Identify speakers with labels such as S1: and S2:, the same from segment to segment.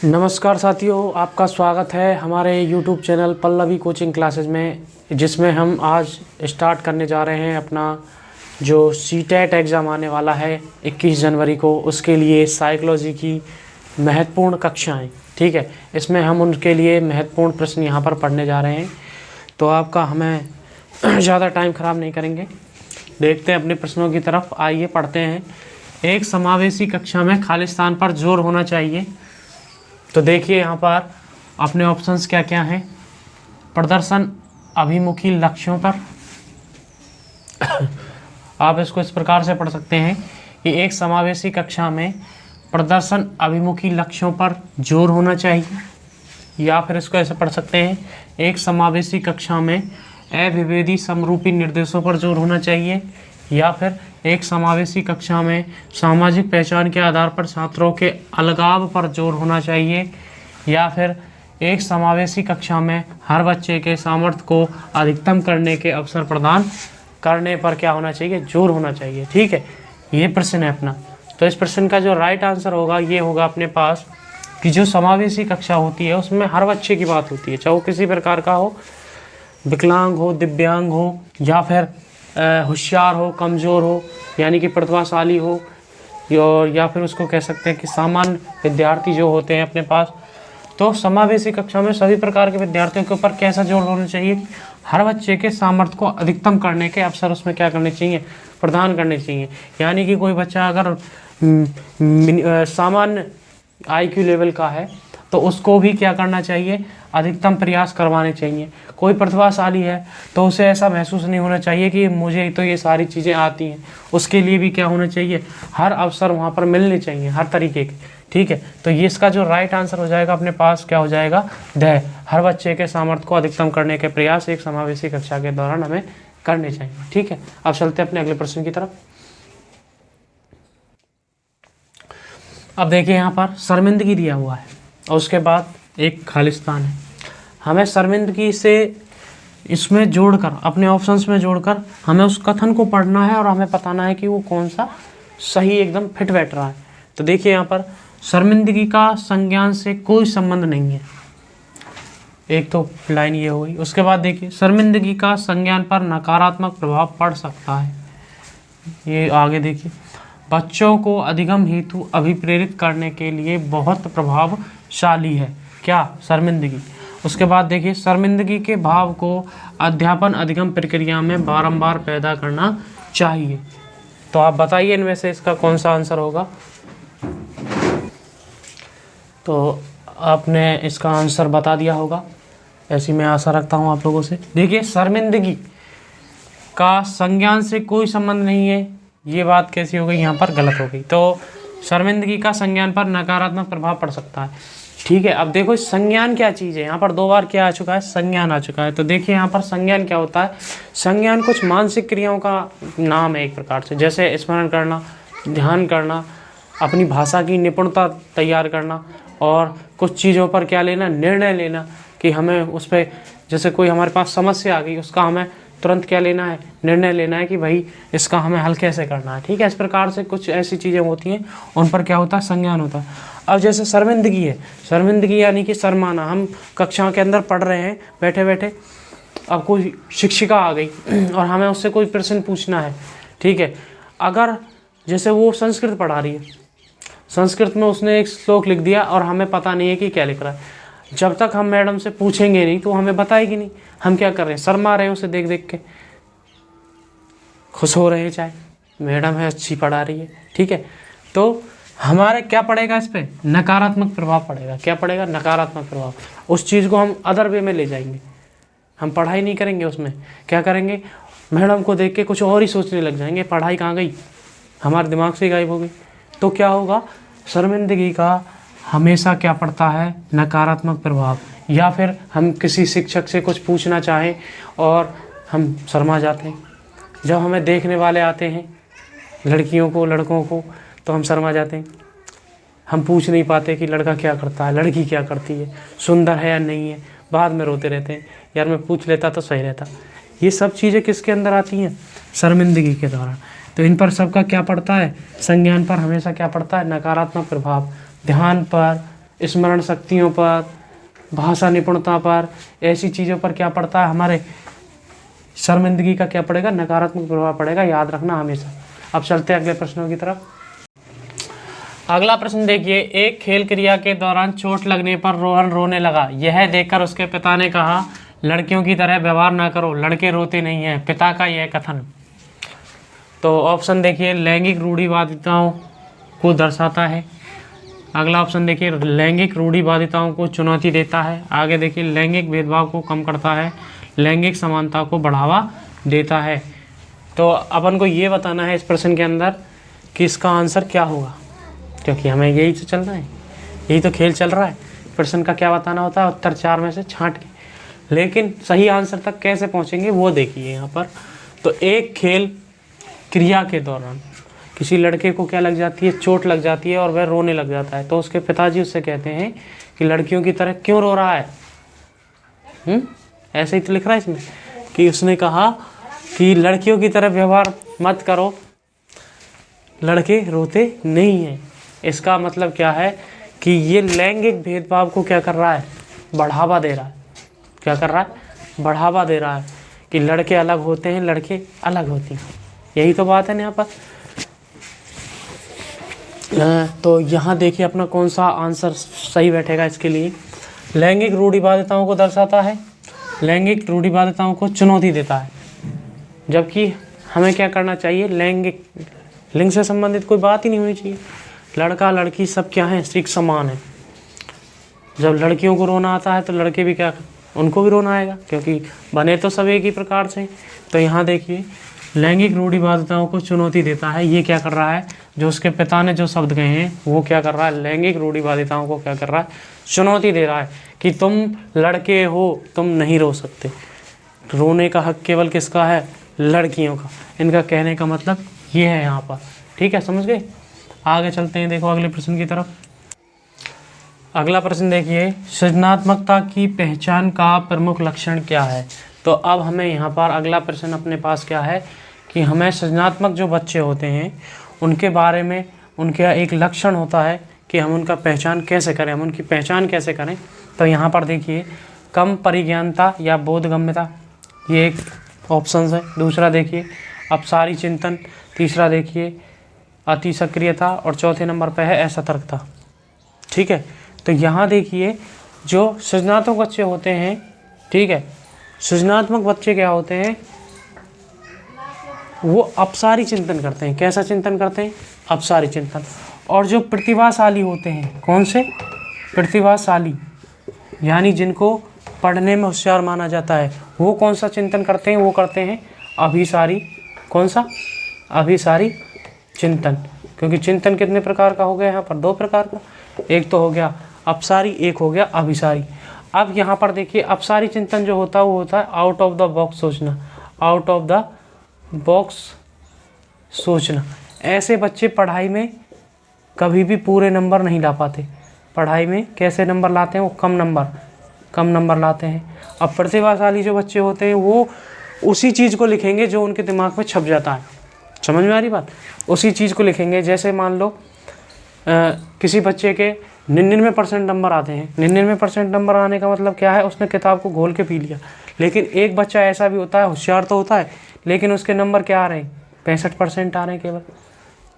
S1: नमस्कार साथियों, आपका स्वागत है हमारे YouTube channel Pallavi coaching classes में, जिसमें हम आज स्टार्ट करने जा रहे हैं अपना जो सीटेट एग्ज़ाम आने वाला है 21 जनवरी को। उसके लिए साइकोलॉजी की महत्वपूर्ण कक्षाएं, ठीक है, इसमें हम उनके लिए महत्वपूर्ण प्रश्न यहाँ पर पढ़ने जा रहे हैं। तो आपका हमें ज़्यादा टाइम ख़राब नहीं करेंगे, देखते हैं अपने प्रश्नों की तरफ। आइए पढ़ते हैं। एक समावेशी कक्षा में खालिस्तान पर जोर होना चाहिए। तो देखिए यहाँ पर अपने ऑप्शंस क्या क्या हैं। प्रदर्शन अभिमुखी लक्ष्यों पर आप इसको इस प्रकार से पढ़ सकते हैं कि एक समावेशी कक्षा में प्रदर्शन अभिमुखी लक्ष्यों पर जोर होना चाहिए, या फिर इसको ऐसे पढ़ सकते हैं, एक समावेशी कक्षा में अविभेदी समरूपी निर्देशों पर जोर होना चाहिए, या फिर एक समावेशी कक्षा में सामाजिक पहचान के आधार पर छात्रों के अलगाव पर जोर होना चाहिए, या फिर एक समावेशी कक्षा में हर बच्चे के सामर्थ्य को अधिकतम करने के अवसर प्रदान करने पर क्या होना चाहिए, जोर होना चाहिए। ठीक है, ये प्रश्न है अपना। तो इस प्रश्न का जो राइट आंसर होगा ये होगा अपने पास कि जो समावेशी कक्षा होती है उसमें हर बच्चे की बात होती है, चाहे वो किसी प्रकार का हो, विकलांग हो, दिव्यांग हो, या फिर होशियार हो, कमज़ोर हो, यानी कि प्रतिभाशाली हो, और या फिर उसको कह सकते हैं कि सामान्य विद्यार्थी जो होते हैं अपने पास। तो समावेशी कक्षा में सभी प्रकार के विद्यार्थियों के ऊपर कैसा जोर होना चाहिए, हर बच्चे के सामर्थ्य को अधिकतम करने के अवसर उसमें क्या करने चाहिए, प्रदान करने चाहिए। यानी कि कोई बच्चा अगर सामान्य IQ लेवल का है तो उसको भी क्या करना चाहिए, अधिकतम प्रयास करवाने चाहिए। कोई प्रतिभाशाली है तो उसे ऐसा महसूस नहीं होना चाहिए कि मुझे तो ये सारी चीज़ें आती हैं, उसके लिए भी क्या होना चाहिए, हर अवसर वहाँ पर मिलने चाहिए हर तरीके के। ठीक है, तो ये इसका जो राइट आंसर हो जाएगा अपने पास क्या हो जाएगा, हर बच्चे के सामर्थ्य को अधिकतम करने के प्रयास एक समावेशी कक्षा के दौरान हमें करने चाहिए। ठीक है, अब चलते हैं अपने अगले प्रश्न की तरफ। अब देखिए यहाँ पर शर्मिंदगी दिया हुआ है और उसके बाद एक खालिस्तान है। हमें शर्मिंदगी से इसमें जोड़कर, अपने ऑप्शंस में जोड़कर हमें उस कथन को पढ़ना है और हमें बताना है कि वो कौन सा सही एकदम फिट बैठ रहा है। तो देखिए यहाँ पर शर्मिंदगी का संज्ञान से कोई संबंध नहीं है, एक तो लाइन ये हुई। उसके बाद देखिए शर्मिंदगी का संज्ञान पर नकारात्मक प्रभाव पड़ सकता है, ये आगे देखिए, बच्चों को अधिगम हेतु अभिप्रेरित करने के लिए बहुत प्रभावशाली है क्या, शर्मिंदगी। उसके बाद देखिए शर्मिंदगी के भाव को अध्यापन अधिगम प्रक्रिया में बारंबार पैदा करना चाहिए। तो आप बताइए इनमें से इसका कौन सा आंसर होगा। तो आपने इसका आंसर बता दिया होगा, ऐसी मैं आशा रखता हूँ आप लोगों से। देखिए शर्मिंदगी का संज्ञान से कोई संबंध नहीं है, ये बात कैसी हो गई, यहाँ पर गलत हो गई। तो शर्मिंदगी का संज्ञान पर नकारात्मक प्रभाव पड़ सकता है। ठीक है, अब देखो संज्ञान क्या चीज़ है, यहाँ पर 2 बार क्या आ चुका है, संज्ञान आ चुका है। तो देखिए यहाँ पर संज्ञान क्या होता है, संज्ञान कुछ मानसिक क्रियाओं का नाम है एक प्रकार से, जैसे स्मरण करना, ध्यान करना, अपनी भाषा की निपुणता तैयार करना, और कुछ चीज़ों पर क्या लेना, निर्णय लेना कि हमें उस पर, जैसे कोई हमारे पास समस्या आ गई उसका हमें तुरंत क्या लेना है, निर्णय लेना है कि भाई इसका हमें हल कैसे करना है। ठीक है, इस प्रकार से कुछ ऐसी चीज़ें होती हैं, उन पर क्या होता है, संज्ञान होता है। अब जैसे शर्मिंदगी है, शर्मिंदगी यानी कि शर्माना, हम कक्षा के अंदर पढ़ रहे हैं बैठे बैठे, अब कोई शिक्षिका आ गई और हमें उससे कोई प्रश्न पूछना है। ठीक है, अगर जैसे वो संस्कृत पढ़ा रही है, संस्कृत में उसने एक श्लोक लिख दिया और हमें पता नहीं है कि क्या लिख रहा है, जब तक हम मैडम से पूछेंगे नहीं तो हमें बताएगी नहीं। हम क्या कर रहे हैं, शर्मा रहे हैं उसे देख देख के, खुश हो रहे हैं चाहे मैडम है अच्छी पढ़ा रही है। ठीक है, तो हमारे क्या पड़ेगा, इस पर नकारात्मक प्रभाव पड़ेगा। क्या पड़ेगा, नकारात्मक प्रभाव। उस चीज़ को हम अदर वे में ले जाएंगे, हम पढ़ाई नहीं करेंगे, उसमें क्या करेंगे, मैडम को देख के कुछ और ही सोचने लग जाएंगे, पढ़ाई कहाँ गई, हमारे दिमाग से गायब हो गई। तो क्या होगा, शर्मिंदगी का हमेशा क्या पड़ता है, नकारात्मक प्रभाव। या फिर हम किसी शिक्षक से कुछ पूछना चाहें और हम शर्मा जाते हैं, जब हमें देखने वाले आते हैं लड़कियों को, लड़कों को, तो हम शर्मा जाते हैं, हम पूछ नहीं पाते कि लड़का क्या करता है, लड़की क्या करती है, सुंदर है या नहीं है, बाद में रोते रहते हैं, यार मैं पूछ लेता तो सही रहता। ये सब चीज़ें किसके अंदर आती हैं, शर्मिंदगी के दौरान। तो इन पर सबका क्या पड़ता है, संज्ञान पर हमेशा क्या पड़ता है, नकारात्मक प्रभाव। ध्यान पर, स्मरण शक्तियों पर, भाषा निपुणता पर, ऐसी चीज़ों पर क्या पड़ता है, हमारे शर्मिंदगी का क्या पड़ेगा, नकारात्मक प्रभाव पड़ेगा, याद रखना हमेशा। अब चलते हैं अगले प्रश्नों की तरफ। अगला प्रश्न देखिए, एक खेल क्रिया के दौरान चोट लगने पर रोहन रोने लगा। यह देखकर उसके पिता ने कहा, लड़कियों की तरह व्यवहार ना करो, लड़के रोते नहीं हैं। पिता का यह कथन। तो ऑप्शन देखिए, लैंगिक रूढ़िवादिताओं को दर्शाता है। अगला ऑप्शन देखिए, लैंगिक रूढ़िवादिताओं को चुनौती देता है। आगे देखिए, लैंगिक भेदभाव को कम करता है, लैंगिक समानता को बढ़ावा देता है। तो अपन को ये बताना है इस प्रश्न के अंदर कि इसका आंसर क्या होगा, क्योंकि हमें यही तो चलना है, यही तो खेल चल रहा है। प्रश्न का क्या बताना होता है, उत्तर 4 में से छांट के। लेकिन सही आंसर तक कैसे पहुंचेंगे वो देखिए यहाँ पर। तो एक खेल क्रिया के दौरान किसी लड़के को क्या लग जाती है, चोट लग जाती है और वह रोने लग जाता है। तो उसके पिताजी उससे कहते हैं कि लड़कियों की तरह क्यों रो रहा है। ऐसे ही तो लिख रहा है इसमें कि उसने कहा कि लड़कियों की तरह व्यवहार मत करो, लड़के रोते नहीं हैं। इसका मतलब क्या है कि ये लैंगिक भेदभाव को क्या कर रहा है, बढ़ावा दे रहा है। क्या कर रहा है, बढ़ावा दे रहा है कि लड़के अलग होते हैं, लड़के अलग होती हैं। यही तो बात है यहाँ पर। तो यहाँ देखिए अपना कौन सा आंसर सही बैठेगा इसके लिए। लैंगिक रूढ़िवादिताओं को दर्शाता है, लैंगिक रूढ़िवादिताओं को चुनौती देता है। जबकि हमें क्या करना चाहिए, लैंगिक लिंग से संबंधित कोई बात ही नहीं होनी चाहिए। लड़का लड़की सब क्या है, एक समान है। जब लड़कियों को रोना आता है तो लड़के भी क्या, उनको भी रोना आएगा, क्योंकि बने तो सब एक ही प्रकार से। तो यहाँ देखिए, लैंगिक रूढ़िवादिताओं को चुनौती देता है। ये क्या कर रहा है, जो उसके पिता ने जो शब्द कहे हैं वो क्या कर रहा है, लैंगिक रूढ़िवादिताओं को क्या कर रहा है, चुनौती दे रहा है कि तुम लड़के हो, तुम नहीं रो सकते। रोने का हक केवल किसका है, लड़कियों का। इनका कहने का मतलब ये है यहाँ पर। ठीक है, समझ गए। आगे चलते हैं, देखो अगले प्रश्न की तरफ। अगला प्रश्न देखिए, सृजनात्मकता की पहचान का प्रमुख लक्षण क्या है। तो अब हमें यहाँ पर अगला प्रश्न अपने पास क्या है कि हमें सृजनात्मक जो बच्चे होते हैं उनके बारे में, उनका एक लक्षण होता है कि हम उनका पहचान कैसे करें, हम उनकी पहचान कैसे करें। तो यहाँ पर देखिए, कम परिज्ञानता या बोधगम्यता, ये एक ऑप्शन है। दूसरा देखिए, अपसारी चिंतन। तीसरा देखिए, अति सक्रियता। और चौथे नंबर पर है असतर्कता। ठीक है, तो यहाँ देखिए, जो सृजनात्मक बच्चे होते हैं, ठीक है, सृजनात्मक बच्चे क्या होते हैं, वो अपसारी चिंतन करते हैं। कैसा चिंतन करते हैं, अपसारी चिंतन। और जो प्रतिभाशाली होते हैं, कौन से, प्रतिभाशाली, यानी जिनको पढ़ने में होशियार माना जाता है, वो कौन सा चिंतन करते हैं, वो करते हैं अभिसारी। कौन सा, अभिसारी चिंतन। क्योंकि चिंतन कितने प्रकार का हो गया यहाँ पर, 2 प्रकार का। एक तो हो गया अपसारी, एक हो गया अभिसारी। अब यहाँ पर देखिए, अपसारी चिंतन जो होता है वो होता है आउट ऑफ द बॉक्स सोचना, आउट ऑफ द बॉक्स सोचना। ऐसे बच्चे पढ़ाई में कभी भी पूरे नंबर नहीं ला पाते। पढ़ाई में कैसे नंबर लाते हैं, वो कम नंबर लाते हैं। अब प्रतिभाशाली जो बच्चे होते हैं वो उसी चीज़ को लिखेंगे जो उनके दिमाग में छप जाता है। समझ में आ रही बात, उसी चीज़ को लिखेंगे। जैसे मान लो किसी बच्चे के 99% नंबर आते हैं। 99% नंबर आने का मतलब क्या है, उसने किताब को घोल के पी लिया। लेकिन एक बच्चा ऐसा भी होता है, होशियार तो होता है, लेकिन उसके नंबर क्या आ रहे हैं, 65% आ रहे हैं केवल,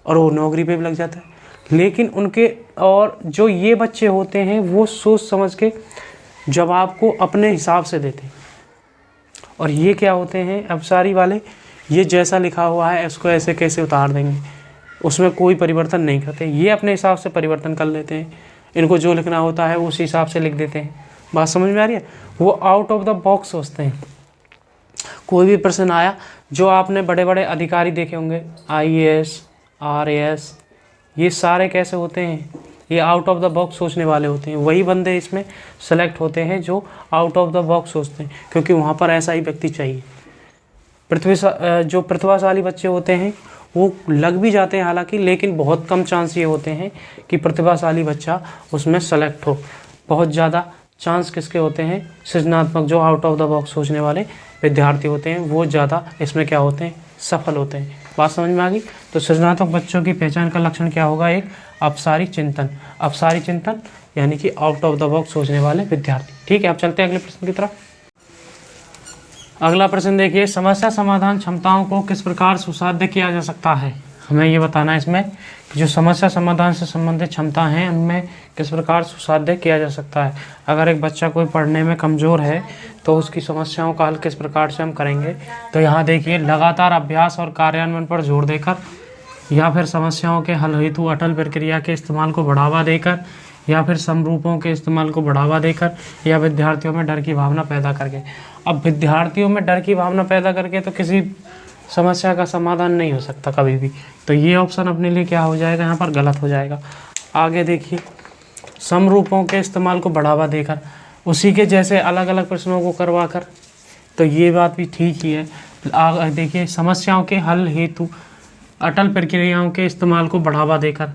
S1: और वो नौकरी पे भी लग जाता है। लेकिन उनके, और जो ये बच्चे होते हैं वो सोच समझ के जवाब को अपने हिसाब से देते हैं। और ये क्या होते हैं, अपसारी वाले, ये जैसा लिखा हुआ है इसको ऐसे कैसे उतार देंगे, उसमें कोई परिवर्तन नहीं करते। ये अपने हिसाब से परिवर्तन कर लेते हैं। इनको जो लिखना होता है उस हिसाब से लिख देते हैं। बात समझ में आ रही है। वो आउट ऑफ द बॉक्स सोचते हैं। कोई भी प्रश्न आया, जो आपने बड़े बड़े अधिकारी देखे होंगे, IAS, RAS, ये सारे कैसे होते हैं, ये आउट ऑफ द बॉक्स सोचने वाले होते हैं। वही बंदे इसमें सेलेक्ट होते हैं जो आउट ऑफ द बॉक्स सोचते हैं, क्योंकि वहाँ पर ऐसा ही व्यक्ति चाहिए। जो प्रतिभाशाली बच्चे होते हैं वो लग भी जाते हैं हालांकि, लेकिन बहुत कम चांस ये होते हैं कि प्रतिभाशाली बच्चा उसमें सेलेक्ट हो। बहुत ज़्यादा चांस किसके होते हैं, सृजनात्मक, जो आउट ऑफ द बॉक्स सोचने वाले विद्यार्थी होते हैं, वो ज़्यादा इसमें क्या होते हैं, सफल होते हैं। बात समझ में आ गई। तो सृजनात्मक बच्चों की पहचान का लक्षण क्या होगा? एक अपसारी चिंतन, अपसारी चिंतन यानी कि आउट ऑफ द बॉक्स सोचने वाले विद्यार्थी। ठीक है, अब चलते हैं अगले प्रश्न की तरफ। अगला प्रश्न देखिए, समस्या समाधान क्षमताओं को किस प्रकार सुसाध्य किया जा सकता है? हमें ये बताना है इसमें कि जो समस्या समाधान से संबंधित क्षमता हैं उनमें किस प्रकार सुसाध्य किया जा सकता है। अगर एक बच्चा कोई पढ़ने में कमज़ोर है तो उसकी समस्याओं का हल किस प्रकार से हम करेंगे? तो यहाँ देखिए, लगातार अभ्यास और कार्यान्वयन पर जोर देकर, या फिर समस्याओं के हल हेतु अटल प्रक्रिया के इस्तेमाल को बढ़ावा देकर, या फिर समरूपों के इस्तेमाल को बढ़ावा देकर, या विद्यार्थियों में डर की भावना पैदा करके। अब विद्यार्थियों में डर की भावना पैदा करके तो किसी समस्या का समाधान नहीं हो सकता कभी भी। तो ये ऑप्शन अपने लिए क्या हो जाएगा? यहाँ पर गलत हो जाएगा। आगे देखिए, समरूपों के इस्तेमाल को बढ़ावा देकर, उसी के जैसे अलग अलग प्रश्नों को करवा कर, तो ये बात भी ठीक ही है। आगे देखिए, समस्याओं के हल हेतु अटल प्रक्रियाओं के इस्तेमाल को बढ़ावा देकर,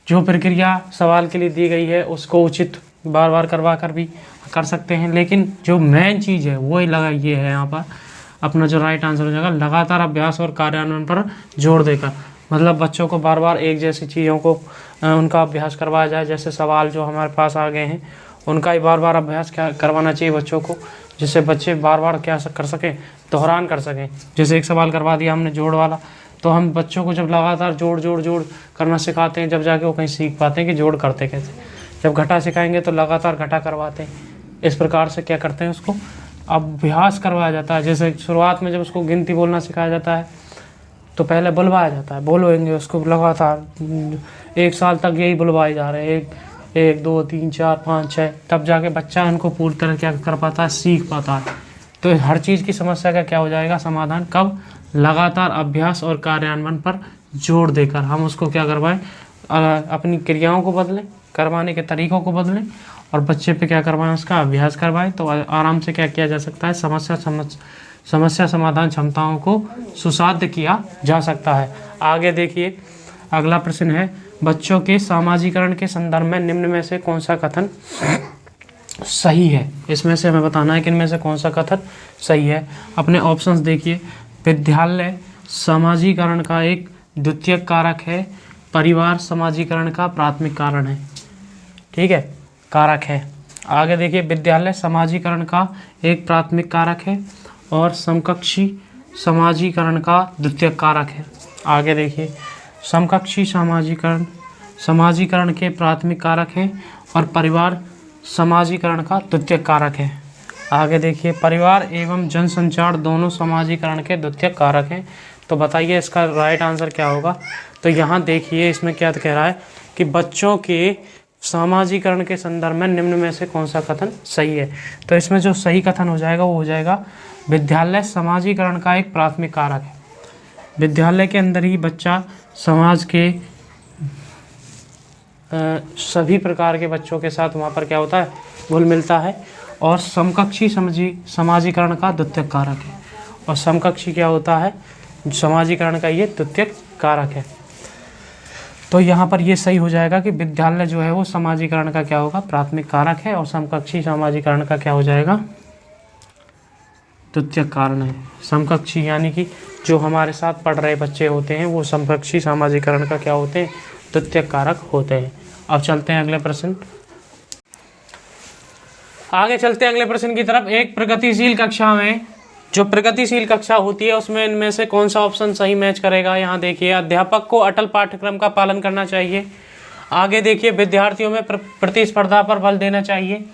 S1: जो प्रक्रिया सवाल के लिए दी गई है उसको उचित बार बार करवा कर भी कर सकते हैं। लेकिन जो मेन चीज़ है वो ये है यहाँ पर अपना जो राइट आंसर हो जाएगा, लगातार अभ्यास और कार्यान्वयन पर जोर देकर। मतलब बच्चों को बार बार एक जैसी चीज़ों को उनका अभ्यास करवाया जाए। जैसे सवाल जो हमारे पास आ गए हैं उनका ही बार बार अभ्यास करवाना चाहिए बच्चों को, जिससे बच्चे बार बार क्या कर सकें, दोहरान कर सकें। जैसे एक सवाल करवा दिया हमने जोड़ वाला, तो हम बच्चों को जब लगातार जोड़ जोड़ जोड़ करना सिखाते हैं, जब जाके वो कहीं सीख पाते हैं कि जोड़ करते कैसे। जब घटा सिखाएंगे तो लगातार घटा करवाते हैं। इस प्रकार से क्या करते हैं, उसको अभ्यास करवाया जाता है। जैसे शुरुआत में जब उसको गिनती बोलना सिखाया जाता है तो पहले बुलवाया जाता है, बोलेंगे उसको लगातार 1 साल तक यही बुलवाए जा रहे हैं, 1 2 3 4 5 6, तब जाके बच्चा उनको पूरी तरह क्या कर पाता है, सीख पाता है। तो हर चीज़ की समस्या का क्या हो जाएगा समाधान? कब? लगातार अभ्यास और कार्यान्वयन पर जोर देकर हम उसको क्या करवाएं, अपनी क्रियाओं को बदलें, करवाने के तरीकों को बदलें और बच्चे पे क्या करवाएं, उसका अभ्यास करवाएं। तो आराम से क्या किया जा सकता है, समस्या समाधान क्षमताओं को सुसाध्य किया जा सकता है। आगे देखिए, अगला प्रश्न है, बच्चों के सामाजिकरण के संदर्भ में निम्न में से कौन सा कथन सही है? इसमें से हमें बताना है कि इनमें से कौन सा कथन सही है। अपने ऑप्शंस देखिए, विद्यालय सामाजिकरण का एक द्वितीयक कारक है, परिवार सामाजिकरण का प्राथमिक कारण है। ठीक है, कारक है। आगे देखिए, विद्यालय सामाजिकरण का एक प्राथमिक कारक है और समकक्षी सामाजिकरण का द्वितीयक कारक है। आगे देखिए, समकक्षी सामाजिकरण के प्राथमिक कारक हैं और परिवार सामाजिकरण का द्वितीयक कारक है। आगे देखिए, परिवार एवं जनसंचार दोनों सामाजिकरण के द्वितीयक कारक हैं। तो बताइए इसका राइट आंसर क्या होगा? तो यहाँ देखिए, इसमें क्या कह रहा है कि बच्चों के सामाजिकरण के संदर्भ में निम्न में से कौन सा कथन सही है? तो इसमें जो सही कथन हो जाएगा वो हो जाएगा, विद्यालय सामाजिकरण का एक प्राथमिक कारक है। विद्यालय के अंदर ही बच्चा समाज के सभी प्रकार के बच्चों के साथ वहाँ पर क्या होता है, घुल मिलता है। और समकक्षी सामाजिकरण का द्वितीयक कारक है। और समकक्षी क्या होता है, सामाजिकरण का ये द्वितीयक कारक है। तो यहाँ पर ये सही हो जाएगा कि विद्यालय जो है वो सामाजिकरण का क्या होगा, प्राथमिक कारक है, और समकक्षी सामाजिकरण का क्या हो जाएगा, द्वितीयक कारण है। समकक्षी यानी कि जो हमारे साथ पढ़ रहे बच्चे होते हैं वो समकक्षी सामाजिकरण का क्या होते हैं, द्वितीयक कारक होते हैं। अब चलते हैं अगले प्रश्न, आगे चलते हैं अगले प्रश्न की तरफ। एक प्रगतिशील कक्षा में, जो प्रगतिशील कक्षा होती है उसमें इनमें से कौन सा ऑप्शन सही मैच करेगा? यहाँ देखिए, अध्यापक को अटल पाठ्यक्रम का पालन करना चाहिए। आगे देखिए, विद्यार्थियों में प्रतिस्पर्धा पर बल देना चाहिए।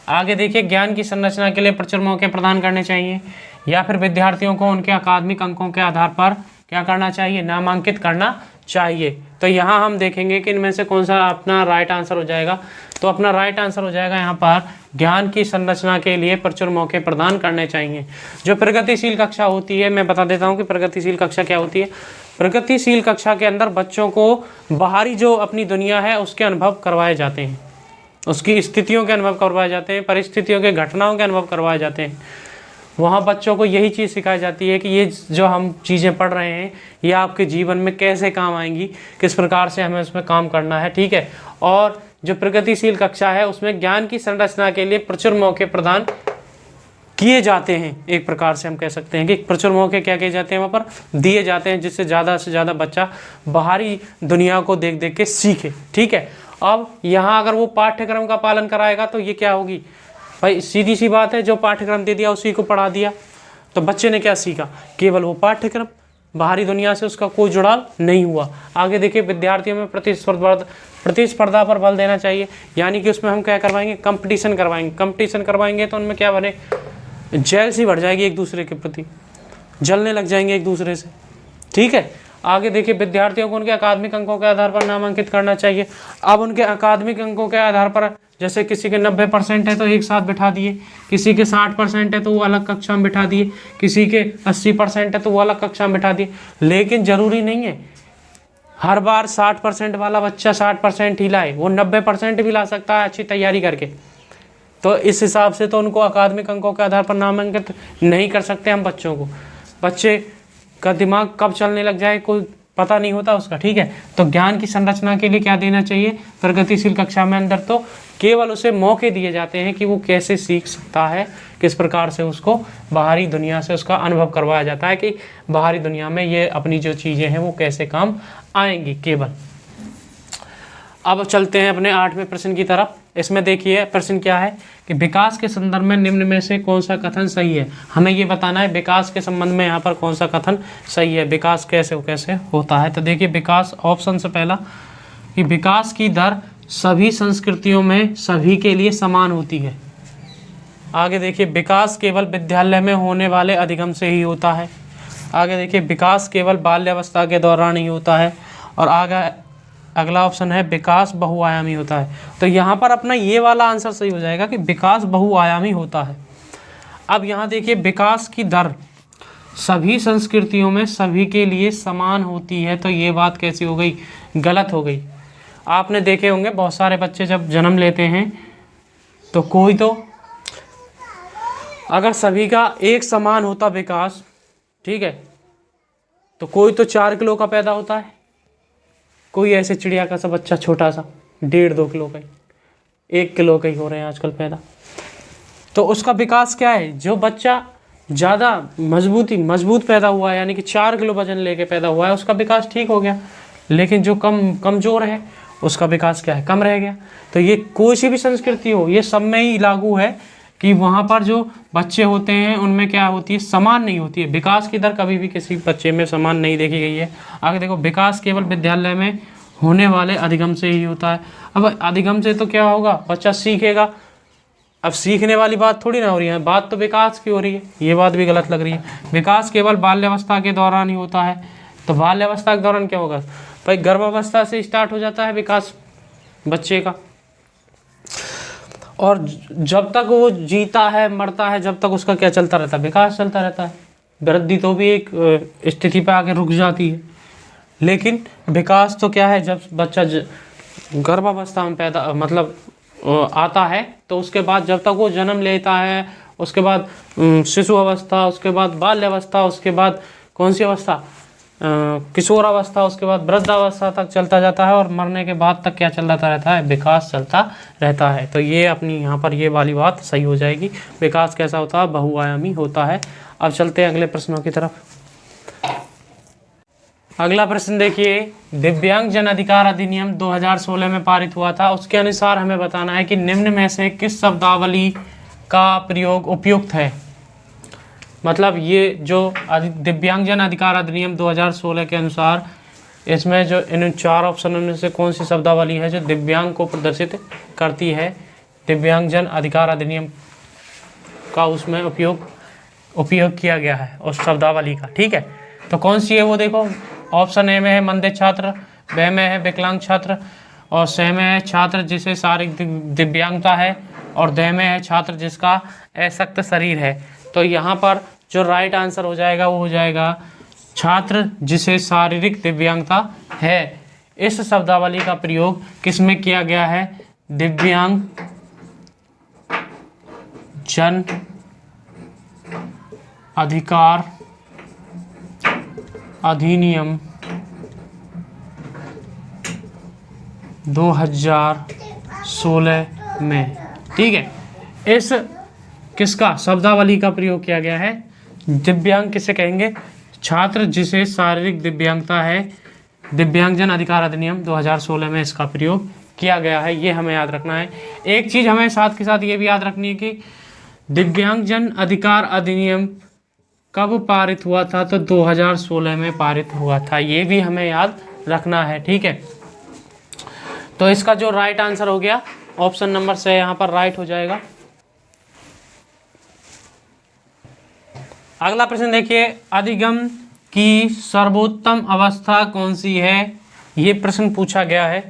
S1: आगे देखिए, ज्ञान की संरचना के लिए प्रचुर मौके प्रदान करने चाहिए। या फिर विद्यार्थियों को उनके अकादमिक अंकों के आधार पर क्या करना चाहिए, नामांकित करना चाहिए। तो यहाँ हम देखेंगे कि इनमें से कौन सा अपना राइट आंसर हो जाएगा। तो अपना राइट आंसर हो जाएगा यहाँ पर, ज्ञान की संरचना के लिए प्रचुर मौके प्रदान करने चाहिए। जो प्रगतिशील कक्षा होती है, मैं बता देता हूँ कि प्रगतिशील कक्षा क्या होती है। प्रगतिशील कक्षा के अंदर बच्चों को बाहरी जो अपनी दुनिया है उसके अनुभव करवाए जाते हैं, उसकी स्थितियों के अनुभव करवाए जाते हैं, परिस्थितियों के घटनाओं के अनुभव करवाए जाते हैं। वहाँ बच्चों को यही चीज़ सिखाई जाती है कि ये जो हम चीज़ें पढ़ रहे हैं ये आपके जीवन में कैसे काम आएंगी, किस प्रकार से हमें उसमें काम करना है। ठीक है, और जो प्रगतिशील कक्षा है उसमें ज्ञान की संरचना के लिए प्रचुर मौके प्रदान किए जाते हैं, एक प्रकार से हम कह सकते हैं कि प्रचुर मौके क्या किए जाते हैं वहाँ पर दिए जाते हैं, जिससे ज़्यादा से ज़्यादा बच्चा बाहरी दुनिया को देख देख के सीखे। ठीक है, अब यहाँ अगर वो पाठ्यक्रम का पालन कराएगा तो ये क्या होगी भाई, सीधी सी बात है, जो पाठ्यक्रम दे दिया उसी को पढ़ा दिया, तो बच्चे ने क्या सीखा, केवल वो पाठ्यक्रम, बाहरी दुनिया से उसका कोई जुड़ाव नहीं हुआ। आगे देखिए, विद्यार्थियों में प्रतिस्पर्धा पर बल देना चाहिए, यानी कि उसमें हम क्या करवाएंगे, कंपटीशन करवाएंगे तो उनमें क्या बने, जेलसी बढ़ जाएगी, एक दूसरे के प्रति जलने लग जाएंगे एक दूसरे से। ठीक है, आगे देखिए, विद्यार्थियों को उनके अकादमिक अंकों के आधार पर नामांकित करना चाहिए। अब उनके अकादमिक अंकों के आधार पर, जैसे किसी के 90% है तो एक साथ बिठा दिए, किसी के 60% है तो वो अलग कक्षा में बिठा दिए, किसी के 80% है तो वो अलग कक्षा में बिठा दिए। लेकिन ज़रूरी नहीं है हर बार 60% वाला बच्चा 60% ही लाए, वो 90% भी ला सकता है अच्छी तैयारी करके। तो इस हिसाब से तो उनको अकादमिक अंकों के आधार पर नामांकित नहीं कर सकते हम बच्चों को। बच्चे का दिमाग कब चलने लग जाए कोई पता नहीं होता उसका। ठीक है, तो ज्ञान की संरचना के लिए क्या देना चाहिए, प्रगतिशील कक्षा में अंदर तो केवल उसे मौके दिए जाते हैं कि वो कैसे सीख सकता है, किस प्रकार से उसको बाहरी दुनिया से उसका अनुभव करवाया जाता है कि बाहरी दुनिया में ये अपनी जो चीज़ें हैं वो कैसे काम आएंगी केवल। अब चलते हैं अपने 8वें प्रश्न की तरफ। इसमें देखिए प्रश्न क्या है कि विकास के संदर्भ में निम्न में से कौन सा कथन सही है। हमें ये बताना है विकास के संबंध में यहाँ पर कौन सा कथन सही है, विकास कैसे होता है। तो देखिए, विकास ऑप्शन से पहला कि विकास की दर सभी संस्कृतियों में सभी के लिए समान होती है। आगे देखिए, विकास केवल विद्यालय में होने वाले अधिगम से ही होता है। आगे देखिए, विकास केवल बाल्यावस्था के दौरान ही होता है। और आगे अगला ऑप्शन है विकास बहुआयामी होता है। तो यहाँ पर अपना ये वाला आंसर सही हो जाएगा कि विकास बहुआयामी होता है। अब यहाँ देखिए, विकास की दर सभी संस्कृतियों में सभी के लिए समान होती है, तो ये बात कैसी हो गई, गलत हो गई। आपने देखे होंगे बहुत सारे बच्चे जब जन्म लेते हैं तो कोई तो, अगर सभी का एक समान होता विकास, ठीक है, तो कोई तो 4 किलो का पैदा होता है, कोई ऐसे चिड़िया का सा बच्चा छोटा सा 1.5-2 किलो का ही, 1 किलो का ही हो रहे हैं आजकल पैदा। तो उसका विकास क्या है, जो बच्चा ज़्यादा मजबूत पैदा हुआ है, यानी कि 4 किलो वजन लेके पैदा हुआ है, उसका विकास ठीक हो गया। लेकिन जो कमज़ोर है उसका विकास क्या है, कम रह गया। तो ये कोई सी भी संस्कृति हो, ये सब में ही लागू है कि वहाँ पर जो बच्चे होते हैं उनमें क्या होती है, समान नहीं होती है। विकास की दर कभी भी किसी बच्चे में समान नहीं देखी गई है। आगे देखो, विकास केवल विद्यालय में होने वाले अधिगम से ही होता है। अब अधिगम से तो क्या होगा, बच्चा सीखेगा। अब सीखने वाली बात थोड़ी ना हो रही है, बात तो विकास की हो रही है, ये बात भी गलत लग रही है। विकास केवल बाल्यावस्था के दौरान ही होता है, तो बाल्यावस्था के दौरान क्या होगा भाई, गर्भावस्था से स्टार्ट हो जाता है विकास बच्चे का, और जब तक वो जीता है मरता है, जब तक उसका क्या चलता रहता है, विकास चलता रहता है। वृद्धि तो भी एक स्थिति पर आके रुक जाती है, लेकिन विकास तो क्या है, जब बच्चा गर्भावस्था में पैदा मतलब आता है, तो उसके बाद जब तक वो जन्म लेता है, उसके बाद शिशु अवस्था, उसके बाद बाल्यावस्था, उसके बाद कौन सी अवस्था, किशोर अवस्था, उसके बाद वृद्धावस्था तक चलता जाता है, और मरने के बाद तक क्या चलता रहता है, विकास चलता रहता है। तो ये अपनी यहाँ पर ये वाली बात सही हो जाएगी। विकास कैसा होता है, बहुआयामी होता है। अब चलते हैं अगले प्रश्नों की तरफ। अगला प्रश्न देखिए, दिव्यांग जन अधिकार अधिनियम 2016 में पारित हुआ था। उसके अनुसार हमें बताना है कि निम्न में से किस शब्दावली का प्रयोग उपयुक्त है। मतलब ये जो दिव्यांग जन अधिकार अधिनियम 2016 के अनुसार, इसमें जो इन 4 ऑप्शनों में से कौन सी शब्दावली है जो दिव्यांग को प्रदर्शित करती है, दिव्यांग जन अधिकार अधिनियम का उसमें उपयोग किया गया है उस शब्दावली का। ठीक है, तो कौन सी है वो देखो। ऑप्शन ए में है मंदिर छात्र, ब में है विकलांग छात्र, और स में है छात्र जिसे शारीरिक दिव्यांगता है, और द में है छात्र जिसका अशक्त शरीर है। तो यहाँ पर जो राइट आंसर हो जाएगा वो हो जाएगा छात्र जिसे शारीरिक दिव्यांगता है। इस शब्दावली का प्रयोग किस में किया गया है, दिव्यांग जन अधिकार अधिनियम 2016 में। ठीक है, इस किसका, शब्दावली का प्रयोग किया गया है। दिव्यांग किसे कहेंगे, छात्र जिसे शारीरिक दिव्यांगता है। दिव्यांगजन अधिकार अधिनियम 2016 में इसका प्रयोग किया गया है, ये हमें याद रखना है। एक चीज़ हमें साथ के साथ ये भी याद रखनी है कि दिव्यांगजन अधिकार अधिनियम कब पारित हुआ था, तो 2016 में पारित हुआ था, ये भी हमें याद रखना है, ठीक है। तो इसका जो राइट आंसर हो गया ऑप्शन नंबर से यहाँ पर राइट हो जाएगा। अगला प्रश्न देखिए, अधिगम की सर्वोत्तम अवस्था कौन सी है। ये प्रश्न पूछा गया है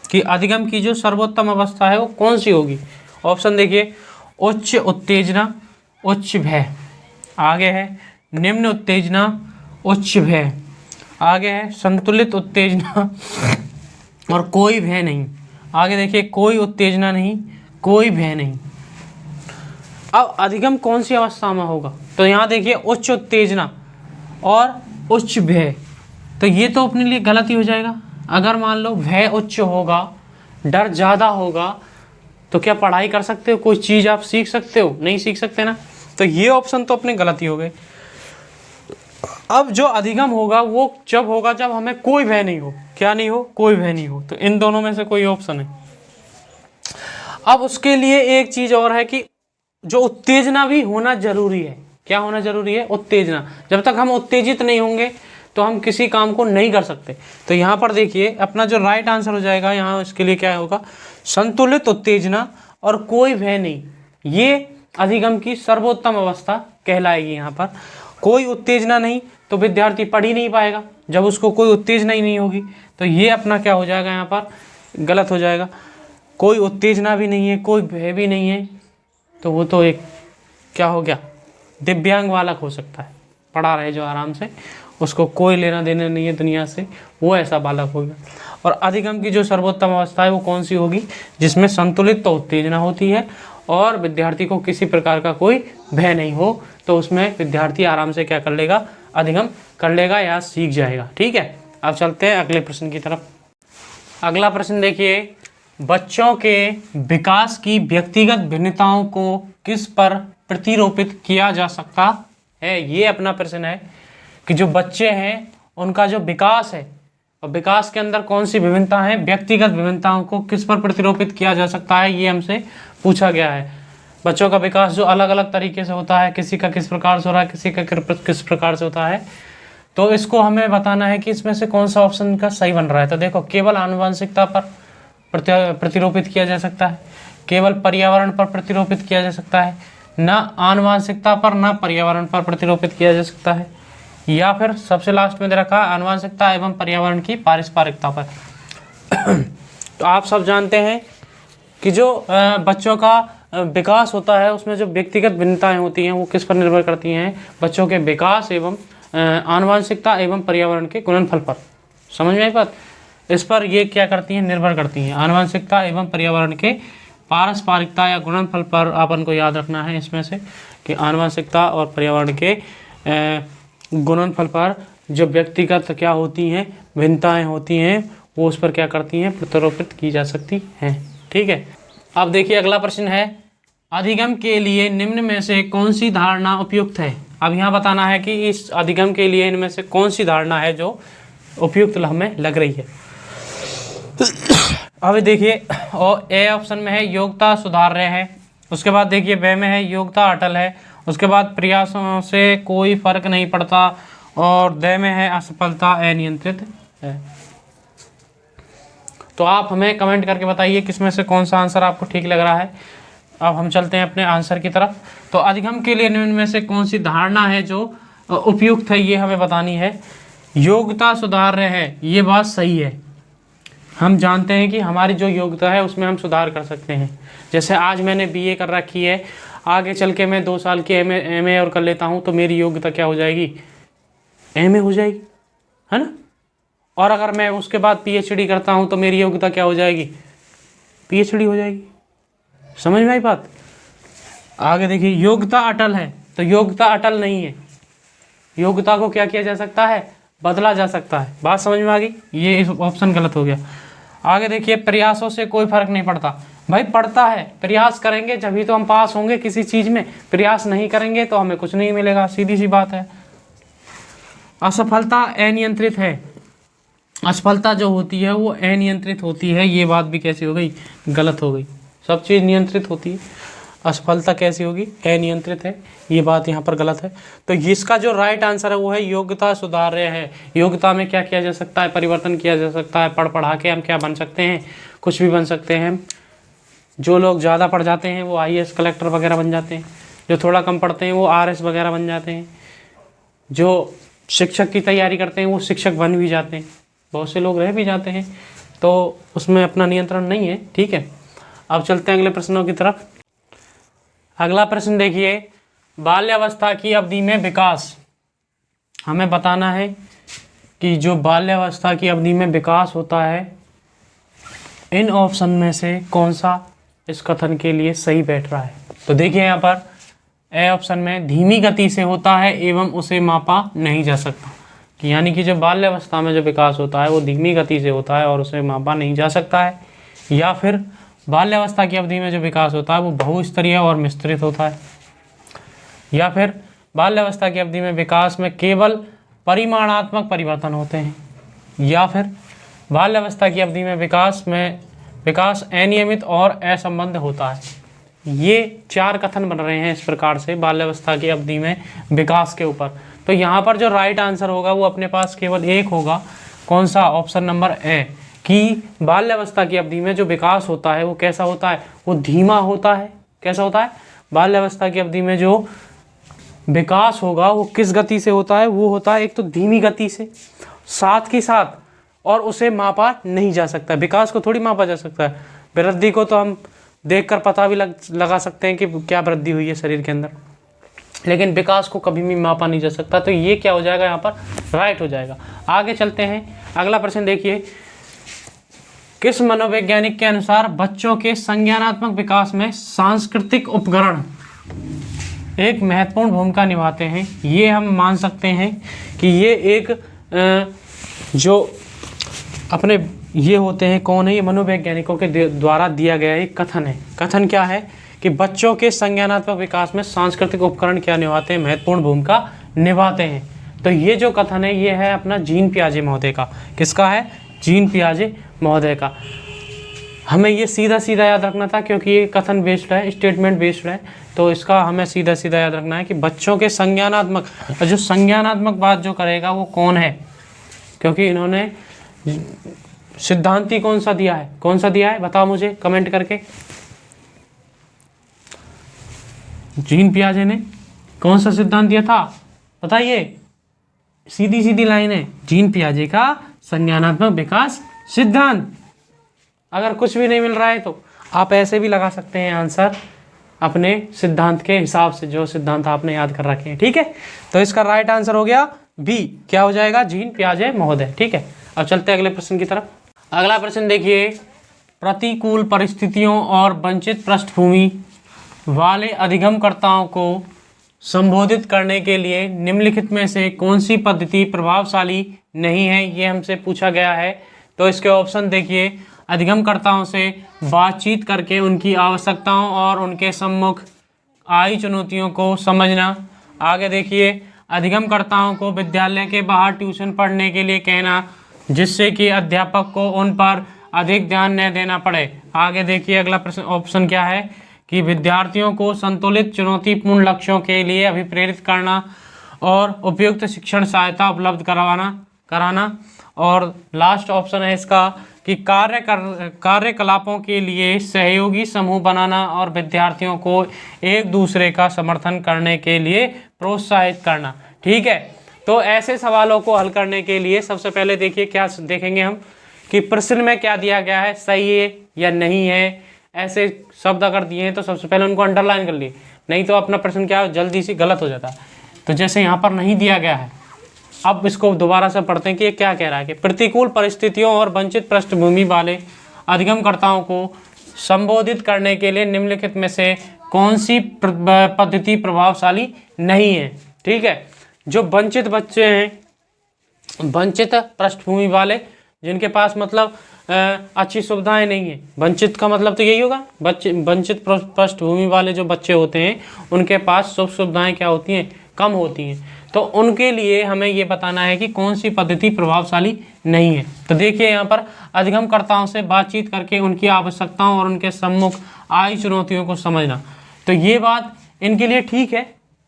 S1: कि अधिगम की जो सर्वोत्तम अवस्था है वो कौन सी होगी। ऑप्शन देखिए, उच्च उत्तेजना, उच्च भय, आगे है निम्न उत्तेजना, उच्च भय, आगे है संतुलित उत्तेजना और कोई भय नहीं, आगे देखिए कोई उत्तेजना नहीं, कोई भय नहीं। अब अधिगम कौन सी अवस्था में होगा, तो यहाँ देखिए उच्च उत्तेजना और उच्च भय, तो ये तो अपने लिए गलत ही हो जाएगा। अगर मान लो भय उच्च होगा, डर ज़्यादा होगा, तो क्या पढ़ाई कर सकते हो, कोई चीज़ आप सीख सकते हो, नहीं सीख सकते ना, तो ये ऑप्शन तो अपने गलत ही हो गए। अब जो अधिगम होगा वो जब होगा जब हमें कोई भय नहीं हो, क्या नहीं हो, कोई भय नहीं हो, तो इन दोनों में से कोई ऑप्शन है। अब उसके लिए एक चीज़ और है कि जो उत्तेजना भी होना जरूरी है। क्या होना जरूरी है, उत्तेजना। जब तक हम उत्तेजित नहीं होंगे तो हम किसी काम को नहीं कर सकते। तो यहाँ पर देखिए अपना जो राइट आंसर हो जाएगा यहाँ, इसके लिए क्या होगा, संतुलित उत्तेजना और कोई भय नहीं, ये अधिगम की सर्वोत्तम अवस्था कहलाएगी। यहाँ पर कोई उत्तेजना नहीं तो विद्यार्थी पढ़ ही नहीं पाएगा, जब उसको कोई उत्तेजना ही नहीं होगी तो ये अपना क्या हो जाएगा, यहाँ पर गलत हो जाएगा। कोई उत्तेजना भी नहीं है, कोई भय भी नहीं है, तो वो तो एक क्या हो गया, दिव्यांग बालक हो सकता है, पढ़ा रहे जो आराम से, उसको कोई लेना देना नहीं है दुनिया से, वो ऐसा बालक होगा। और अधिगम की जो सर्वोत्तम अवस्था है वो कौन सी होगी, जिसमें संतुलित तो उत्तेजना होती है और विद्यार्थी को किसी प्रकार का कोई भय नहीं हो, तो उसमें विद्यार्थी आराम से क्या कर लेगा, अधिगम कर लेगा या सीख जाएगा। ठीक है, अब चलते हैं अगले प्रश्न की तरफ। अगला प्रश्न देखिए, बच्चों के विकास की व्यक्तिगत भिन्नताओं को किस पर प्रतिरूपित किया जा सकता है। ये अपना प्रश्न है कि जो बच्चे हैं उनका जो विकास है, और विकास के अंदर कौन सी विभिन्नता है, व्यक्तिगत विभिन्नताओं को किस पर प्रतिरूपित किया जा सकता है, ये हमसे पूछा गया है। बच्चों का विकास जो अलग अलग तरीके से होता है, किसी का किस प्रकार से हो रहा है, किसी का किस प्रकार से होता है, तो इसको हमें बताना है कि इसमें से कौन सा ऑप्शन का सही बन रहा है। तो देखो, केवल आनुवंशिकता पर प्रतिरूपित किया जा सकता है, केवल पर्यावरण पर प्रतिरूपित किया जा सकता है, ना आनुवंशिकता पर ना पर्यावरण पर प्रतिरूपित किया जा सकता है, या फिर सबसे लास्ट में दे रखा है आनुवंशिकता एवं पर्यावरण की पारस्परिकता पर। तो आप सब जानते हैं कि जो बच्चों का विकास होता है उसमें जो व्यक्तिगत भिन्नताएं होती हैं वो किस पर निर्भर करती हैं, बच्चों के विकास एवं आनुवंशिकता एवं पर्यावरण के गुणनफल पर। समझ में आई बात, इस पर ये क्या करती हैं, निर्भर करती हैं, आनुवंशिकता एवं पर्यावरण के पारस्परिकता या गुणनफल पर। अपन को याद रखना है इसमें से कि आनुवंशिकता और पर्यावरण के गुणनफल पर जो व्यक्तिगत क्या होती हैं, भिन्नताएं होती हैं, वो उस पर क्या करती हैं, प्रतिरूपित की जा सकती हैं। ठीक है, अब देखिए अगला प्रश्न है, अधिगम के लिए निम्न में से कौन सी धारणा उपयुक्त है। अब यहाँ बताना है कि इस अधिगम के लिए इनमें से कौन सी धारणा है जो उपयुक्त हमें लग रही है। अब देखिए, और ए ऑप्शन में है योग्यता सुधार रहे हैं, उसके बाद देखिए बे में है योग्यता अटल है, उसके बाद प्रयासों से कोई फर्क नहीं पड़ता, और दे में है असफलता अनियंत्रित है। तो आप हमें कमेंट करके बताइए किसमें से कौन सा आंसर आपको ठीक लग रहा है। अब हम चलते हैं अपने आंसर की तरफ। तो अधिगम के लिए निम्न में से कौन सी धारणा है जो उपयुक्त है, ये हमें बतानी है। योग्यता सुधार रहे हैं, ये बात सही है। हम जानते हैं कि हमारी जो योग्यता है उसमें हम सुधार कर सकते हैं। जैसे आज मैंने बीए कर रखी है, आगे चल के मैं 2 साल की एमए और कर लेता हूँ, तो मेरी योग्यता क्या हो जाएगी, एमए हो जाएगी, है ना। और अगर मैं उसके बाद पीएचडी करता हूँ तो मेरी योग्यता क्या हो जाएगी, पीएचडी हो जाएगी। समझ में आई बात। आगे देखिए, योग्यता अटल है, तो योग्यता अटल नहीं है, योग्यता को क्या किया जा सकता है, बदला जा सकता है। बात समझ में आ गई, ये इस ऑप्शन गलत हो गया। आगे देखिए, प्रयासों से कोई फर्क नहीं पड़ता। भाई पड़ता है, प्रयास करेंगे जभी तो हम पास होंगे किसी चीज में, प्रयास नहीं करेंगे तो हमें कुछ नहीं मिलेगा, सीधी सी बात है। असफलता अनियंत्रित है, असफलता जो होती है वो अनियंत्रित होती है। ये बात भी कैसी हो गई, गलत हो गई। सब चीज़ नियंत्रित होती है, असफलता कैसी होगी, अनियंत्रित है। ये बात यहाँ पर गलत है। तो इसका जो राइट आंसर है वो है योग्यता सुधार्य है। योग्यता में क्या किया जा सकता है, परिवर्तन किया जा सकता है। पढ़ पढ़ा के हम क्या बन सकते हैं, कुछ भी बन सकते हैं। जो लोग ज़्यादा पढ़ जाते हैं वो IAS कलेक्टर वगैरह बन जाते हैं, जो थोड़ा कम पढ़ते हैं वो RS वगैरह बन जाते हैं, जो शिक्षक की तैयारी करते हैं वो शिक्षक बन भी जाते हैं, बहुत से लोग रह भी जाते हैं। तो उसमें अपना नियंत्रण नहीं है, ठीक है। अब चलते हैं अगले प्रश्नों की तरफ। अगला प्रश्न देखिए, बाल्यावस्था की अवधि में विकास। हमें बताना है कि जो बाल्यावस्था की अवधि में विकास होता है, इन ऑप्शन में से कौन सा इस कथन के लिए सही बैठ रहा है। तो देखिए यहाँ पर ए ऑप्शन में धीमी गति से होता है एवं उसे मापा नहीं जा सकता, कि यानी कि जो बाल्यावस्था में जो विकास होता है वो धीमी गति से होता है और उसे मापा नहीं जा सकता है। या फिर बाल्यावस्था की अवधि में जो विकास होता है वो बहुस्तरीय और मिश्रित होता है। या फिर बाल्यावस्था की अवधि में विकास में केवल परिमाणात्मक परिवर्तन होते हैं। या फिर बाल्यावस्था की अवधि में विकास अनियमित और असंबद्ध होता है। ये 4 कथन बन रहे हैं इस प्रकार से बाल्यावस्था की अवधि में विकास के ऊपर। तो यहाँ पर जो राइट आंसर होगा वो अपने पास केवल एक होगा, कौन सा, ऑप्शन नंबर ए, कि बाल्यावस्था की अवधि में जो विकास होता है वो कैसा होता है, वो धीमा होता है। कैसा होता है, बाल्यावस्था की अवधि में जो विकास होगा वो किस गति से होता है, वो होता है एक तो धीमी गति से, साथ के साथ और उसे मापा नहीं जा सकता। विकास को थोड़ी मापा जा सकता है, वृद्धि को तो हम देखकर पता भी लगा सकते हैं कि क्या वृद्धि हुई है शरीर के अंदर, लेकिन विकास को कभी भी मापा नहीं जा सकता। तो ये क्या हो जाएगा, यहाँ पर राइट हो जाएगा। आगे चलते हैं, अगला प्रश्न देखिए, किस मनोवैज्ञानिक के अनुसार बच्चों के संज्ञानात्मक विकास में सांस्कृतिक उपकरण एक महत्वपूर्ण भूमिका निभाते हैं। ये हम मान सकते हैं कि ये एक जो अपने ये होते हैं, कौन है ये, मनोवैज्ञानिकों के द्वारा दिया गया एक कथन है। कथन क्या है कि बच्चों के संज्ञानात्मक विकास में सांस्कृतिक उपकरण क्या निभाते हैं, महत्वपूर्ण भूमिका निभाते हैं। तो ये जो कथन है ये है अपना जीन पियाजे महोदय का। किसका है, जीन पियाजे महोदय का। हमें ये सीधा सीधा याद रखना था क्योंकि ये कथन बेस्ड है, स्टेटमेंट बेस्ड है, तो इसका हमें सीधा सीधा याद रखना है कि बच्चों के संज्ञानात्मक, जो संज्ञानात्मक बात जो करेगा वो कौन है, क्योंकि इन्होंने सिद्धांति कौन सा दिया है, कौन सा दिया है बताओ मुझे कमेंट करके। जीन पियाजे ने कौन सा सिद्धांत दिया था बताइए, सीधी सीधी लाइन है, जीन पियाजे का संज्ञानात्मक विकास सिद्धांत। अगर कुछ भी नहीं मिल रहा है तो आप ऐसे भी लगा सकते हैं आंसर अपने सिद्धांत के हिसाब से, जो सिद्धांत आपने याद कर रखे हैं, ठीक है। तो इसका राइट आंसर हो गया बी, क्या हो जाएगा, जीन पियाजे महोदय, ठीक है। अब चलते हैं अगले प्रश्न की तरफ। अगला प्रश्न देखिए, प्रतिकूल परिस्थितियों और वंचित पृष्ठभूमि वाले अधिगमकर्ताओं को संबोधित करने के लिए निम्नलिखित में से कौन सी पद्धति प्रभावशाली नहीं है, ये हमसे पूछा गया है। तो इसके ऑप्शन देखिए, अधिगमकर्ताओं से बातचीत करके उनकी आवश्यकताओं और उनके सम्मुख आई चुनौतियों को समझना। आगे देखिए, अधिगमकर्ताओं को विद्यालय के बाहर ट्यूशन पढ़ने के लिए कहना, जिससे कि अध्यापक को उन पर अधिक ध्यान न देना पड़े। आगे देखिए अगला प्रश्न, ऑप्शन क्या है कि विद्यार्थियों को संतुलित चुनौतीपूर्ण लक्ष्यों के लिए अभिप्रेरित करना और उपयुक्त शिक्षण सहायता उपलब्ध कराना। और लास्ट ऑप्शन है इसका कि कार्यकलापों के लिए सहयोगी समूह बनाना और विद्यार्थियों को एक दूसरे का समर्थन करने के लिए प्रोत्साहित करना, ठीक है। तो ऐसे सवालों को हल करने के लिए सबसे पहले देखिए क्या देखेंगे हम कि प्रश्न में क्या दिया गया है, सही है या नहीं है। ऐसे शब्द अगर दिए हैं तो सबसे पहले उनको अंडरलाइन कर लिए, नहीं तो अपना प्रश्न क्या जल्दी से गलत हो जाता है। तो जैसे यहाँ पर नहीं दिया गया है, अब इसको दोबारा से पढ़ते हैं कि ये क्या कह रहा है कि प्रतिकूल परिस्थितियों और वंचित पृष्ठभूमि वाले अधिगमकर्ताओं को संबोधित करने के लिए निम्नलिखित में से कौन सी पद्धति प्रभावशाली नहीं है, ठीक है। जो वंचित बच्चे हैं, वंचित पृष्ठभूमि वाले, जिनके पास मतलब अच्छी सुविधाएं नहीं है। वंचित का मतलब तो यही होगा, वंचित पृष्ठभूमि वाले जो बच्चे होते हैं उनके पास सुख सुविधाएं क्या होती हैं, कम होती हैं। तो उनके लिए हमें ये बताना है कि कौन सी पद्धति प्रभावशाली नहीं है। तो देखिए यहाँ पर अधिगमकर्ताओं से बातचीत करके उनकी आवश्यकताओं और उनके सम्मुख आई चुनौतियों को समझना। तो ये बात इनके लिए ठीक है,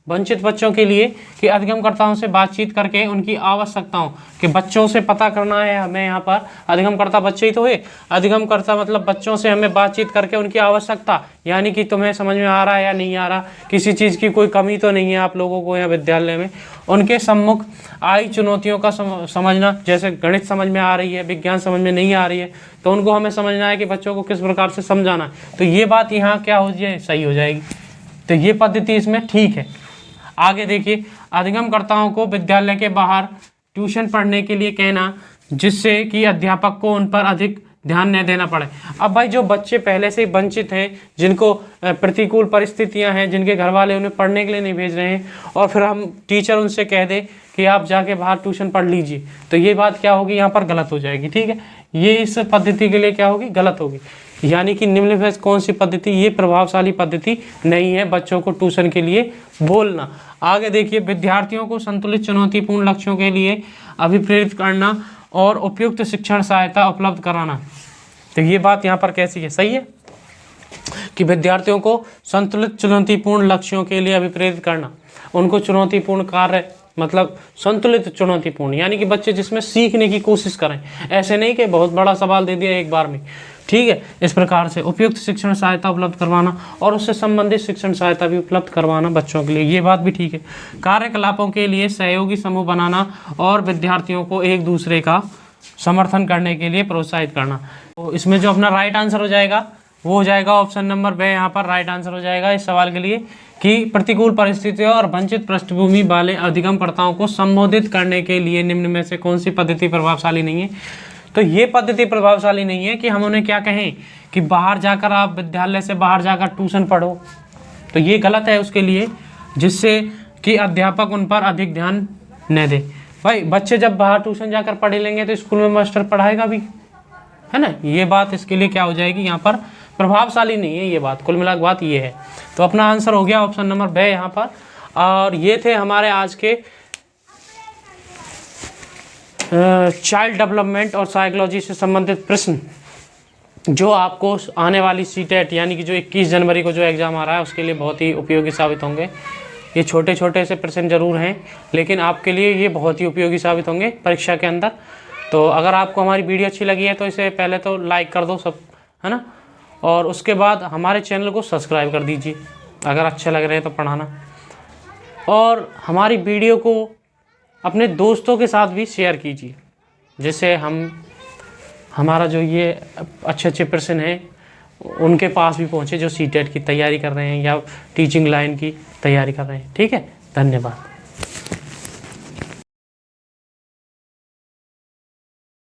S1: वंचित बच्चों के लिए, कि अधिगमकर्ताओं से बातचीत करके उनकी आवश्यकताओं के बच्चों से पता करना है हमें। यहाँ पर अधिगमकर्ता बच्चे ही तो है, अधिगमकर्ता मतलब बच्चों से हमें बातचीत करके उनकी आवश्यकता, यानी कि तुम्हें समझ में आ रहा है या नहीं आ रहा, किसी चीज़ की कोई कमी तो नहीं है आप लोगों को यहाँ विद्यालय में, उनके सम्मुख आई चुनौतियों का समझना। जैसे गणित समझ में आ रही है, विज्ञान समझ में नहीं आ रही है, तो उनको हमें समझना है कि बच्चों को किस प्रकार से समझाना है। तो ये बात यहाँ क्या हो जाए, सही हो जाएगी। तो ये पद्धति इसमें ठीक है। आगे देखिए, अधिगमकर्ताओं को विद्यालय के बाहर ट्यूशन पढ़ने के लिए कहना, जिससे कि अध्यापक को उन पर अधिक ध्यान न देना पड़े। अब भाई जो बच्चे पहले से ही वंचित हैं, जिनको प्रतिकूल परिस्थितियां हैं, जिनके घर वाले उन्हें पढ़ने के लिए नहीं भेज रहे हैं, और फिर हम टीचर उनसे कह दे कि आप जाके बाहर ट्यूशन पढ़ लीजिए, तो ये बात क्या होगी, यहाँ पर गलत हो जाएगी। ठीक है, ये इस पद्धति के लिए क्या होगी, गलत होगी। यानी कि निम्नलिखित कौन सी पद्धति, ये प्रभावशाली पद्धति नहीं है बच्चों को ट्यूशन के लिए बोलना। आगे देखिए, विद्यार्थियों को संतुलित चुनौतीपूर्ण लक्ष्यों के लिए अभिप्रेरित करना और उपयुक्त शिक्षण सहायता उपलब्ध कराना। तो ये बात यहाँ पर कैसी है, सही है कि विद्यार्थियों को संतुलित चुनौतीपूर्ण लक्ष्यों के लिए अभिप्रेरित करना, उनको चुनौतीपूर्ण कार्य मतलब संतुलित चुनौतीपूर्ण, यानी कि बच्चे जिसमें सीखने की कोशिश करें, ऐसे नहीं कि बहुत बड़ा सवाल दे दिया एक बार में। ठीक है, इस प्रकार से उपयुक्त शिक्षण सहायता उपलब्ध करवाना और उससे संबंधित शिक्षण सहायता भी उपलब्ध करवाना बच्चों के लिए, ये बात भी ठीक है। कार्यकलापों के लिए सहयोगी समूह बनाना और विद्यार्थियों को एक दूसरे का समर्थन करने के लिए प्रोत्साहित करना। तो इसमें जो अपना राइट आंसर हो जाएगा वो हो जाएगा ऑप्शन नंबर बी, यहाँ पर राइट आंसर हो जाएगा इस सवाल के लिए, कि प्रतिकूल परिस्थितियों और वंचित पृष्ठभूमि वाले अधिगमकर्ताओं को संबोधित करने के लिए निम्न में से कौन सी पद्धति प्रभावशाली नहीं है। तो ये पद्धति प्रभावशाली नहीं है कि हम उन्हें क्या कहें कि बाहर जाकर आप विद्यालय से बाहर जाकर ट्यूशन पढ़ो, तो ये गलत है उसके लिए, जिससे कि अध्यापक उन पर अधिक ध्यान न दे। भाई बच्चे जब बाहर ट्यूशन जाकर पढ़ लेंगे तो स्कूल में मास्टर पढ़ाएगा भी, है ना। ये बात इसके लिए क्या हो जाएगी, यहाँ पर प्रभावशाली नहीं है ये बात, कुल मिलाकर बात ये है। तो अपना आंसर हो गया ऑप्शन नंबर बी यहाँ पर। और ये थे हमारे आज के चाइल्ड डेवलपमेंट और साइकोलॉजी से संबंधित प्रश्न, जो आपको आने वाली सीटेट यानी कि जो 21 जनवरी को जो एग्ज़ाम आ रहा है उसके लिए बहुत ही उपयोगी साबित होंगे। ये छोटे छोटे से प्रश्न जरूर हैं, लेकिन आपके लिए ये बहुत ही उपयोगी साबित होंगे परीक्षा के अंदर। तो अगर आपको हमारी वीडियो अच्छी लगी है तो इसे पहले तो लाइक कर दो सब, है ना, और उसके बाद हमारे चैनल को सब्सक्राइब कर दीजिए अगर अच्छे लग रहे हैं तो पढ़ाना, और हमारी वीडियो को अपने दोस्तों के साथ भी शेयर कीजिए, जिससे हमारा जो ये अच्छे अच्छे प्रश्न हैं उनके पास भी पहुँचे जो सीटेट की तैयारी कर रहे हैं या टीचिंग लाइन की तैयारी कर रहे हैं। ठीक है, धन्यवाद।